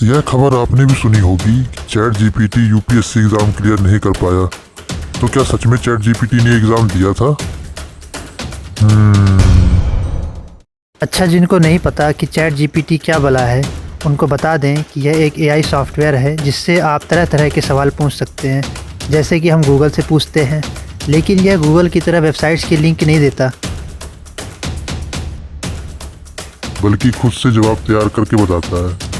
यह खबर आपने भी सुनी होगी कि chat GPT UPSC exam clear नहीं कर पाया। तो क्या सच में चैट जीपीटी ने एग्जाम दिया था? अच्छा, जिनको नहीं पता कि चैट जीपीटी क्या भला है, उनको बता दें कि यह एक एआई सॉफ्टवेयर है जिससे आप तरह तरह के सवाल पूछ सकते हैं, जैसे कि हम गूगल से पूछते हैं। लेकिन यह गूगल की तरह वेबसाइट्स की लिंक नहीं देता, बल्कि खुद से जवाब तैयार करके बताता है।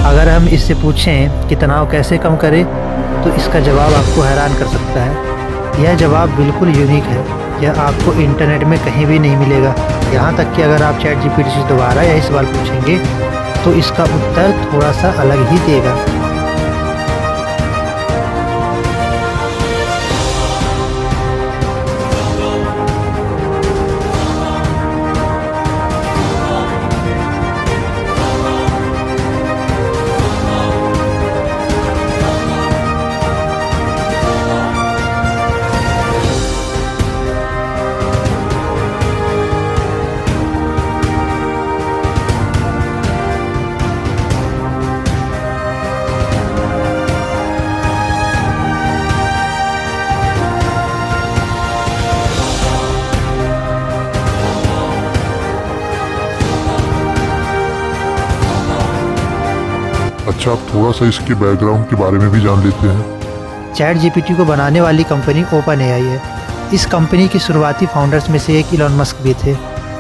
अगर हम इससे पूछें कि तनाव कैसे कम करें, तो इसका जवाब आपको हैरान कर सकता है। यह जवाब बिल्कुल यूनिक है, यह आपको इंटरनेट में कहीं भी नहीं मिलेगा। यहाँ तक कि अगर आप चैट जीपीटी से दोबारा यही सवाल पूछेंगे तो इसका उत्तर थोड़ा सा अलग ही देगा। अच्छा, आप थोड़ा सा इसके बैकग्राउंड के बारे में भी जान लेते हैं। चैट जीपीटी को बनाने वाली कंपनी ओपन एआई है। इस कंपनी के शुरुआती फाउंडर्स में से एक इलॉन मस्क भी थे।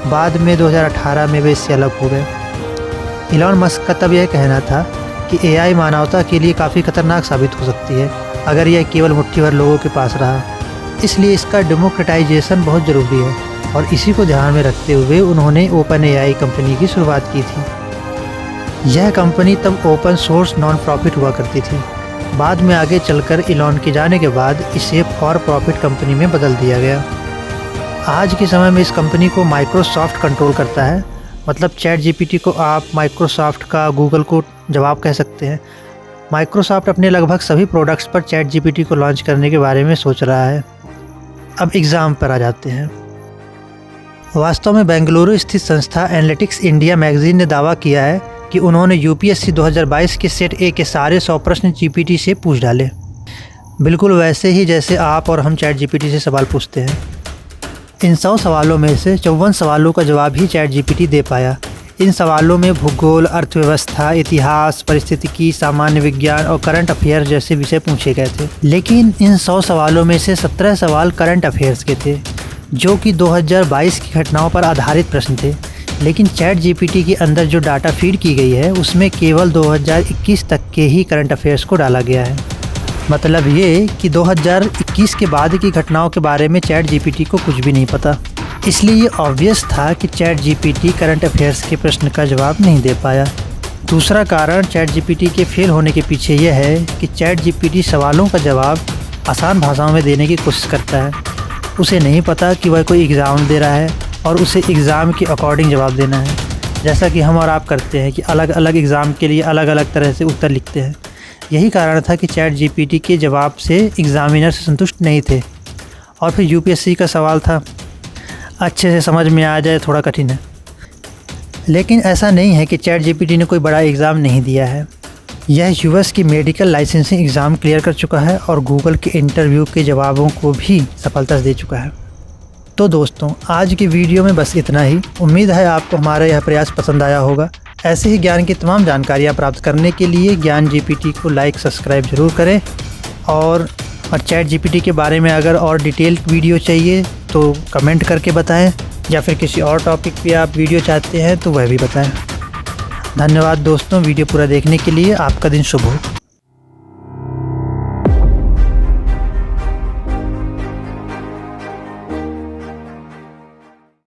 बाद में 2018 में वे इससे अलग हो गए। इलॉन मस्क का तब यह कहना था कि एआई मानवता के लिए काफ़ी खतरनाक साबित हो सकती है अगर यह केवल मुट्ठी भर लोगों के पास रहा। इसलिए इसका डेमोक्रेटाइजेशन बहुत ज़रूरी है, और इसी को ध्यान में रखते हुए उन्होंने ओपन एआई कंपनी की शुरुआत की थी। यह कंपनी तब ओपन सोर्स नॉन प्रॉफिट हुआ करती थी। बाद में आगे चलकर इलॉन के जाने के बाद इसे फॉर प्रॉफिट कंपनी में बदल दिया गया। आज के समय में इस कंपनी को माइक्रोसॉफ्ट कंट्रोल करता है। मतलब चैट जीपीटी को आप माइक्रोसॉफ्ट का गूगल को जवाब कह सकते हैं। माइक्रोसॉफ्ट अपने लगभग सभी प्रोडक्ट्स पर चैट जीपीटी को लॉन्च करने के बारे में सोच रहा है। अब एग्ज़ाम पर आ जाते हैं। वास्तव में बेंगलुरु स्थित संस्था एनालिटिक्स इंडिया मैगजीन ने दावा किया है कि उन्होंने यूपीएससी 2022 के सेट ए के सारे 100 प्रश्न जीपीटी से पूछ डाले, बिल्कुल वैसे ही जैसे आप और हम चैट जीपीटी से सवाल पूछते हैं। इन 100 सवालों में से 54 सवालों का जवाब ही चैट जीपीटी दे पाया। इन सवालों में भूगोल, अर्थव्यवस्था, इतिहास, परिस्थितिकी, सामान्य विज्ञान और करंट अफेयर जैसे विषय पूछे गए थे। लेकिन इन 100 सवालों में से 17 सवाल करंट अफेयर्स के थे, जो कि 2022 की घटनाओं पर आधारित प्रश्न थे। लेकिन चैट जीपीटी के अंदर जो डाटा फीड की गई है उसमें केवल 2021 तक के ही करंट अफेयर्स को डाला गया है। मतलब ये कि 2021 के बाद की घटनाओं के बारे में चैट जीपीटी को कुछ भी नहीं पता। इसलिए ये ऑब्वियस था कि चैट जीपीटी करंट अफेयर्स के प्रश्न का जवाब नहीं दे पाया। दूसरा कारण चैट जीपीटी के फेल होने के पीछे यह है कि चैट जीपीटी सवालों का जवाब आसान भाषाओं में देने की कोशिश करता है। उसे नहीं पता कि वह कोई एग्ज़ाम दे रहा है और उसे एग्ज़ाम के अकॉर्डिंग जवाब देना है, जैसा कि हम और आप करते हैं कि अलग अलग एग्ज़ाम के लिए अलग अलग तरह से उत्तर लिखते हैं। यही कारण था कि चैट जीपीटी के जवाब से एग्ज़ामिनर से संतुष्ट नहीं थे। और फिर यूपीएससी का सवाल था, अच्छे से समझ में आ जाए थोड़ा कठिन है। लेकिन ऐसा नहीं है कि चैट जीपीटी ने कोई बड़ा एग्ज़ाम नहीं दिया है। यह यूएस की मेडिकल लाइसेंसिंग एग्ज़ाम क्लियर कर चुका है और गूगल के इंटरव्यू के जवाबों को भी सफलता से दे चुका है। तो दोस्तों, आज की वीडियो में बस इतना ही। उम्मीद है आपको हमारा यह प्रयास पसंद आया होगा। ऐसे ही ज्ञान की तमाम जानकारियाँ प्राप्त करने के लिए ज्ञान जीपीटी को लाइक सब्सक्राइब ज़रूर करें। और चैट जीपीटी के बारे में अगर और डिटेल वीडियो चाहिए तो कमेंट करके बताएं, या फिर किसी और टॉपिक पे आप वीडियो चाहते हैं तो वह भी बताएं। धन्यवाद दोस्तों, वीडियो पूरा देखने के लिए। आपका दिन शुभ हो।